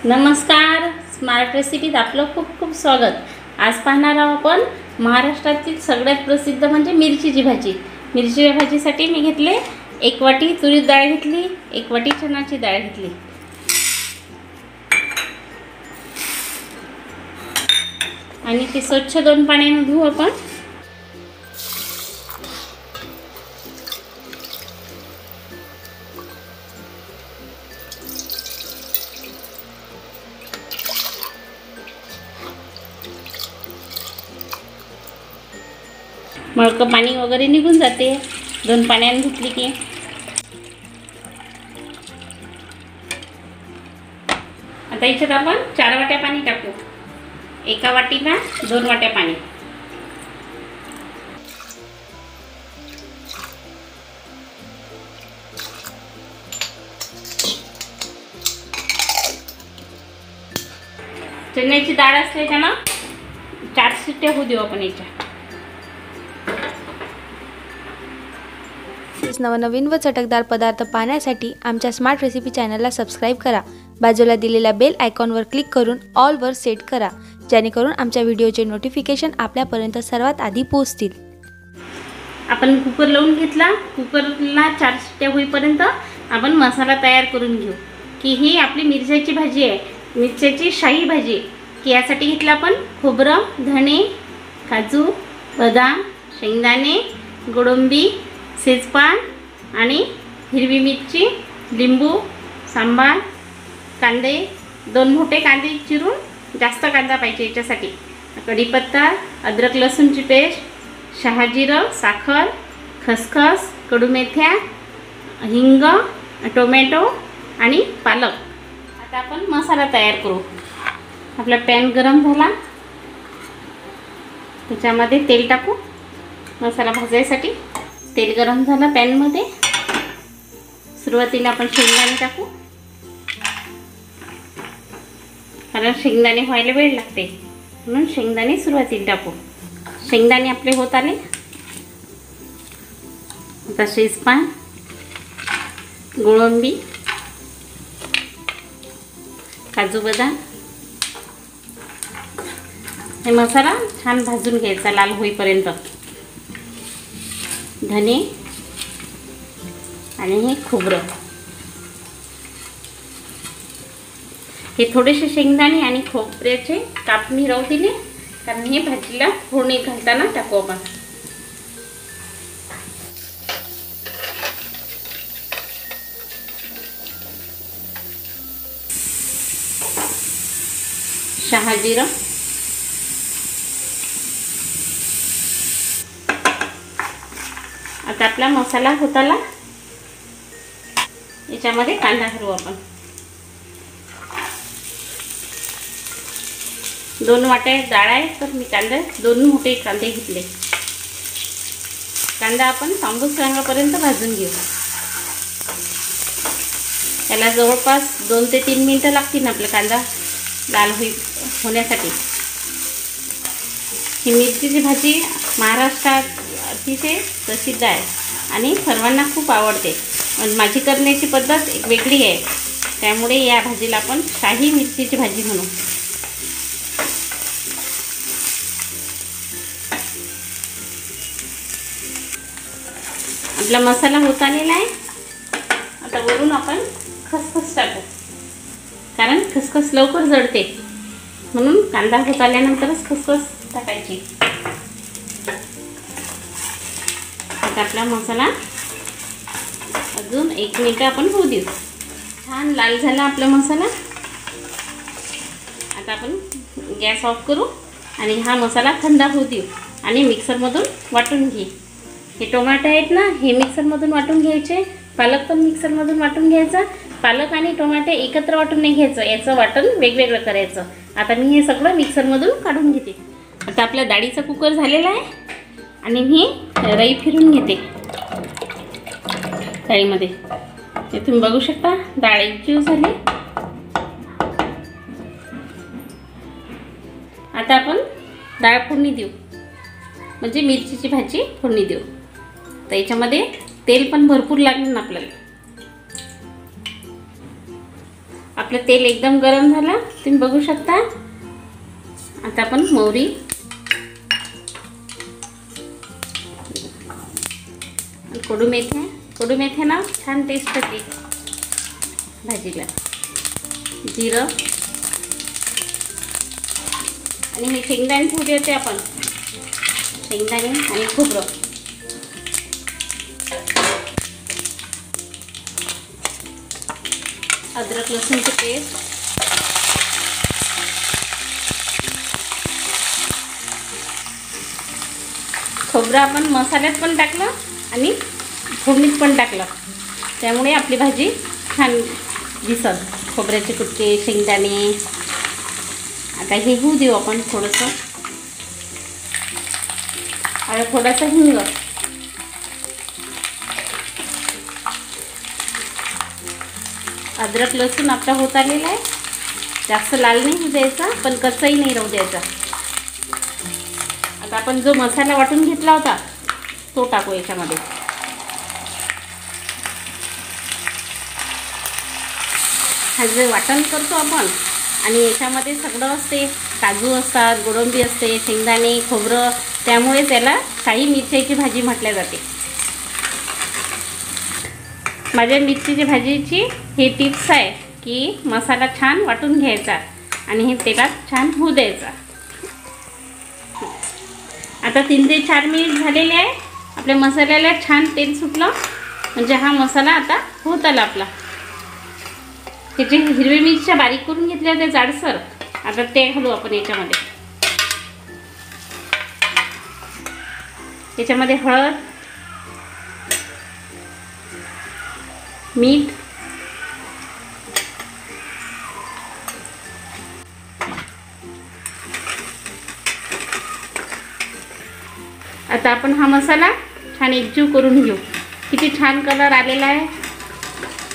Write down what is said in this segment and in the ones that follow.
नमस्कार, स्मार्ट रेसिपीत आपलं खूप खूप स्वागत। आज पाहणार आहोत आपण महाराष्ट्रातील सगळ्यात प्रसिद्ध म्हणजे मिरचीची भाजी। मिरचीच्या भाजीसाठी मी घेतले 1 वाटी तुरीची डाळ घेतली, 1 वाटी चण्याची डाळ घेतली आणि ती स्वच्छ 2 पाण्याने धुवू आपण। मळकं पाणी वगैरे निघून जाते 2 पाण्याने धुतली की। आता याच्यात आपण 4 वाट्या पाणी टाकू। 1 वाटीला 2 वाट्या पाणी। चण्याची डाळ असल्याच्यानं 4 शिट्ट्या होऊ देऊ आपण याच्या। नवनवीन व चटकदार पदार्थ पाहण्यासाठी आमच्या स्मार्ट रेसिपी चॅनलला सबस्क्राइब करा। बाजूला दिलेल्या बेल आयकॉनवर क्लिक करून ऑल वर सेट करा, जेणेकरून आमच्या व्हिडिओचे नोटिफिकेशन आपल्यापर्यंत सर्वात आधी पोहोचतील। आपण कुकर लावून घेतला। कुकरला 4 शिट्ट्या होईपर्यंत आपण मसाला तयार करून घेऊ की ही आपली मिरच्याची भाजी आहे, मिरच्याची शाही भाजी। की यासाठी घेतला आपण खोबरं, धणे, काजू, बदाम, शेंगदाणे, गोडंबी, सेजपान आणि हिरवी मिरची, लिंबू, सांबार, कांदे, 2 मोठे कांदे चिरून, जास्त कांदा पाहिजे याच्यासाठी, कढीपत्ता, अद्रक लसूणची पेस्ट, शहाजिरं, साखर, खसखस, कडूमेथ्या, हिंग, टोमॅटो आणि पालक। आता आपण मसाला तयार करू। आपला पॅन गरम झाला, त्याच्यामध्ये तेल टाकू मसाला भाजायसाठी। तेल गरम झालं पॅनमध्ये, सुरुवातीला आपण शेंगदाणे टाकू, कारण शेंगदाणे व्हायला वेळ लागते म्हणून शेंगदाणे सुरुवातीला टाकू। शेंगदाणे आपले होत आले। आता सेजपान, गोडंबी, काजू बदाम, हे मसाला छान भाजून घ्यायचा लाल होईपर्यंत। धने आणि हे खोबरं, हे थोडेसे शेंगदाणे आणि खोबऱ्याचे कापणी राहू दिले, कारण हे भाजीला फोडणी घालताना टाकू आपण। शहाजिरं, आता आपला मसाला होत आला, याच्यामध्ये कांदा घालू आपण। 2 वाट्या डाळ आहे तर मी 2 मोठे कांदे घेतले। कांदा आपण तांबूस रंगापर्यंत भाजून घेऊ। त्याला जवळपास 2 ते 3 मिनिटं लागतील आपला कांदा लाल होण्यासाठी। ही मिरचीची भाजी महाराष्ट्रात अतिशय प्रसिद्ध आहे आणि सर्वांना खूप आवडते। पण माझी करण्याची पद्धत एक वेगळी आहे, त्यामुळे या भाजीला आपण शाही मिरचीची भाजी म्हणू। आपला मसाला होत आलेला आहे। आता वरून आपण खसखस टाकू, कारण खसखस लवकर जळते म्हणून कांदा होत आल्यानंतरच खसखस टाकायची। आता आपला मसाला अजून 1 मिनिट आपण होऊ देऊ। छान लाल झाला आपला मसाला। आता आपण गॅस ऑफ करू आणि हा मसाला थंड होऊ देऊ आणि मिक्सरमधून वाटून घे। हे टोमॅटो आहेत ना, हे मिक्सरमधून वाटून घ्यायचे। पालक पण मिक्सरमधून वाटून घ्यायचा। पालक आणि टोमॅटो एकत्र वाटून नाही घ्यायचं, याचं वाटण वेगवेगळं करायचं। आता मी हे सगळं मिक्सरमधून काढून घेते। आता आपला डाळीचा कुकर झालेला आहे आणि मी रई फिरून घेते डाळीमध्ये। ते तुम्ही बघू शकता डाळ एकजीव झाली। आता आपण डाळ फोडणी देऊ, म्हणजे मिरचीची भाजी फोडणी देऊ। तर याच्यामध्ये तेल पण भरपूर लागेल ना आपल्याला। आपलं तेल एकदम गरम झालं, तुम्ही बघू शकता. आता आपण मोहरी, कडू मेथ्यानं छान टेस्ट येते भाजीला. जिरं आणि हे शेंगदाणे ठेवले होते आपण, शेंगदाणे आणि खोबरं. अद्रक लसूणची पेस्ट, खोबरं आपण मसाल्यात पण टाकलं आणि फोडणीत पण टाकलं, त्यामुळे आपली भाजी छान दिसत. खोबऱ्याचे कुटके, शेंगदाणे. आता हे होऊ देऊ आपण थोडंसं, आणि थोडासा हिंग. अद्रक लसूण आपला होत आलेला आहे. जास्त लाल नाही होऊ द्यायचा, पण कच्चाही नाही राहू द्यायचा. आता आपण जो मसाला वाटून घेतला होता तो टाकू याच्यामध्ये. हा जे वाटण करतो आपण, आणि याच्यामध्ये सगळं असते, काजू असतात, गोडंबी असते, शेंगदाणे, खोबरं, त्यामुळे त्याला शाही मिरच्याची भाजी म्हटल्या जाते. माझ्या मिरचीची भाजीची हे टिप्स आहे की मसाला छान वाटून घ्यायचा आणि हे तेलात छान होऊ द्यायचा. आता 3 ते 4 मिनिट झालेले आहे. आपल्या मसाल्याला छान तेल सुटलं, म्हणजे हा मसाला आता होत आला आपला. त्याचे हिरवी मिरच्या बारीक करून घेतल्या होत्या जाडसर, आता ते घालू आपण याच्यामध्ये. याच्यामध्ये हळद, मीठ, आता आपण हा मसाला छान एकजीव करून घेऊ. किती छान कलर आलेला आहे.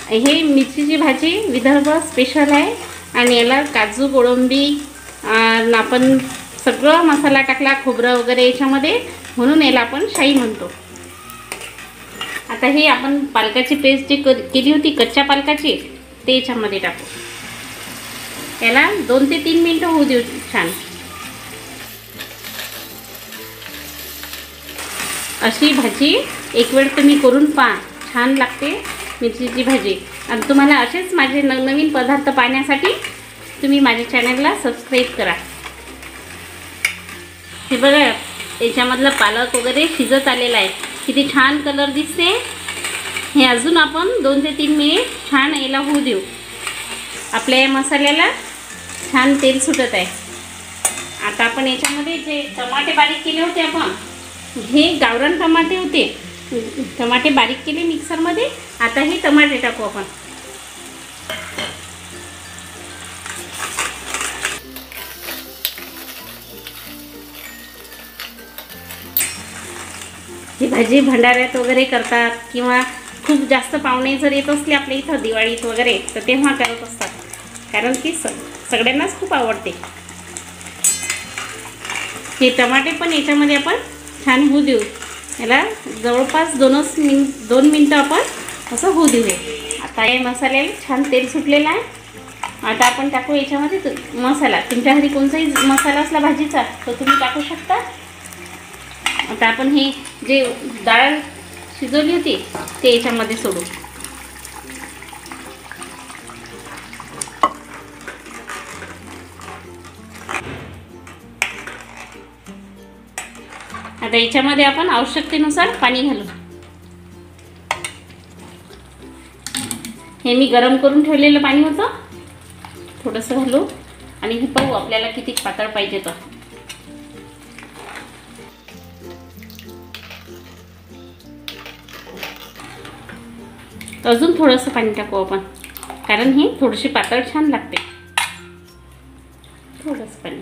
हे मिरचीची भाजी विदर्भ स्पेशल आहे आणि याला काजू, गोडंबी, आपण सगळं मसाला टाकला, खोबरं वगैरे याच्यामध्ये, म्हणून याला आपण शाही म्हणतो. आता हे आपण पालकाची पेस्ट जी केली होती कच्च्या पालकाची, ते याच्यामध्ये टाकू. याला 2 ते 3 मिनिटं होऊ देऊ छान. अशी भाजी एक वेळ तुम्ही करून पहा, छान लागते मिरचीची भाजी. आणि तुम्हाला असेच माझे नवनवीन पदार्थ पाहण्यासाठी तुम्ही माझ्या चॅनलला सबस्क्राईब करा. हे बघा, याच्यामधला पालक वगैरे शिजत आलेला आहे, किती छान कलर दिसते. हे अजून आपण 2 ते 3 मिनिट छान याला होऊ देऊ. आपल्या या मसाल्याला छान तेल सुटत आहे. आता आपण याच्यामध्ये जे टमाटे बारीक केले होते आपण, हे गावरान टमाटे होते, टमाटे बारीक केले मिक्सरमध्ये. आता हे टमाटे टाकू आपण. ही भाजी भंडाऱ्यात वगैरे करतात, किंवा खूप जास्त पाहुणे जर येत असले आपल्या इथं दिवाळीत वगैरे, तर तेव्हा करत असतात, कारण की सगळ्यांनाच खूप आवडते. हे टमाटे पण याच्यामध्ये आपण छान होऊ देऊ. याला जवळपास 2 मिनटं आपण असं होऊ देऊ. आता या मसाल्याला छान तेल सुटलेलं आहे. आता आपण टाकू याच्यामध्ये मसाला. तुमच्या घरी कोणताही मसाला असला भाजीचा तो तुम्ही टाकू शकता. आता आपण हे जे डाळ शिजवली होती ते याच्यामध्ये सोडू. आता याच्यामध्ये आपण आवश्यकतेनुसार पाणी घालू. हे मी गरम करून ठेवलेलं पाणी होतं, थोडंसं घालू. आणि हे पाहू आपल्याला किती पातळ पाहिजे. तर अजून थोडंसं पाणी टाकू आपण, कारण ही थोडीशी पातळ छान लागते. थोडंसं पाणी.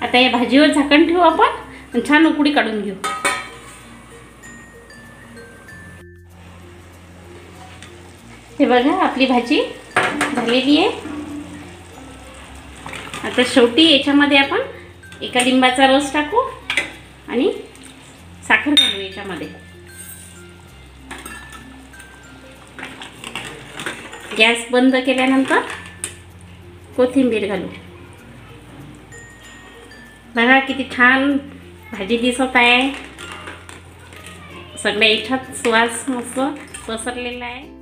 आता या भाजीवर झाकण ठेवू आपण आणि छान उकळी काढून घेऊ. हे बघा, आपली भाजी झालेली आहे. आता शेवटी याच्यामध्ये आपण एका लिंबाचा रस टाकू आणि साखर घालू याच्यामध्ये. गॅस बंद केल्यानंतर कोथिंबीर घालू. बघा किती छान भाजी दिसत आहे. सगळ्या याच्यात सुवास मस्त पसरलेला आहे.